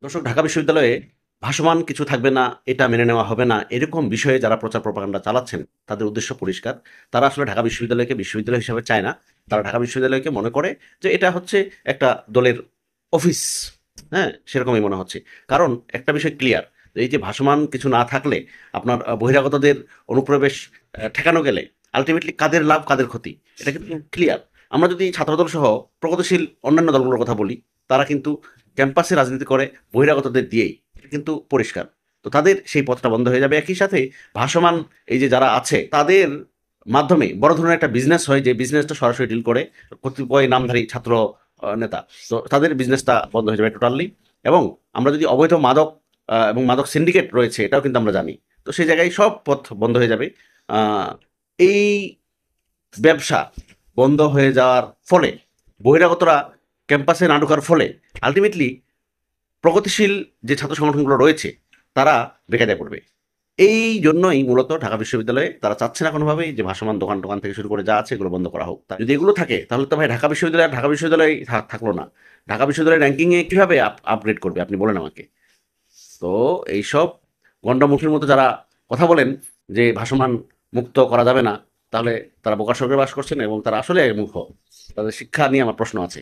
দর্শক, ঢাকা বিশ্ববিদ্যালয়ে ভাসমান কিছু থাকবে না, এটা মেনে নেওয়া হবে না, এরকম বিষয়ে যারা প্রচার প্রপাগান্ডা চালাচ্ছেন তাদের উদ্দেশ্য পরিষ্কার। তারা আসলে ঢাকা বিশ্ববিদ্যালয়কে বিশ্ববিদ্যালয় হিসাবে চায় না। তারা ঢাকা বিশ্ববিদ্যালয়কে মনে করে যে এটা হচ্ছে একটা দলের অফিস। হ্যাঁ, সেরকমই মনে হচ্ছে। কারণ একটা বিষয় ক্লিয়ার, এই যে ভাসমান কিছু না থাকলে আপনার বহিরাগতদের অনুপ্রবেশ ঠেকানো গেলে আলটিমেটলি কাদের লাভ কাদের ক্ষতি, এটা কিন্তু ক্লিয়ার। আমরা যদি ছাত্রদল সহ প্রগতিশীল অন্যান্য দলগুলোর কথা বলি, তারা কিন্তু ক্যাম্পাসে রাজনীতি করে বহিরাগতদের দিয়েই, এটা কিন্তু পরিষ্কার। তো তাদের সেই পথটা বন্ধ হয়ে যাবে। একই সাথে ভাসমান এই যে যারা আছে তাদের মাধ্যমে বড় ধরনের একটা বিজনেস হয়, যে বিজনেসটা সরাসরি ডিল করে কতিপয় নামধারী ছাত্র নেতা। তো তাদের বিজনেসটা বন্ধ হয়ে যাবে টোটালি। এবং আমরা যদি অবৈধ মাদক এবং মাদক সিন্ডিকেট রয়েছে এটাও কিন্তু আমরা জানি। তো সেই জায়গায় সব পথ বন্ধ হয়ে যাবে। আহ, এই ব্যবসা বন্ধ হয়ে যাওয়ার ফলে, বহিরাগতরা ক্যাম্পাসে না ঢোকার ফলে আলটিমেটলি প্রগতিশীল যে ছাত্র সংগঠনগুলো রয়েছে তারা বেকায়দায় পড়বে। এই জন্যই মূলত ঢাকা বিশ্ববিদ্যালয়ে তারা চাচ্ছে না কোনোভাবেই যে ভাসমান দোকান টোকান থেকে শুরু করে যা আছে এগুলো বন্ধ করা হোক। তা যদি এগুলো থাকে তাহলে তো ভাই ঢাকা বিশ্ববিদ্যালয় আর ঢাকা বিশ্ববিদ্যালয় থাকলো না। ঢাকা বিশ্ববিদ্যালয়ের র্যাঙ্কিংয়ে কীভাবে আপগ্রেড করবে আপনি বলেন আমাকে। তো এইসব গণ্ডমুখির মতো যারা কথা বলেন যে ভাসমান মুক্ত করা যাবে না, তাহলে তারা বোকার স্বর্গে বাস করছেন এবং তারা আসলে মূর্খ। তাদের শিক্ষা নিয়ে আমার প্রশ্ন আছে।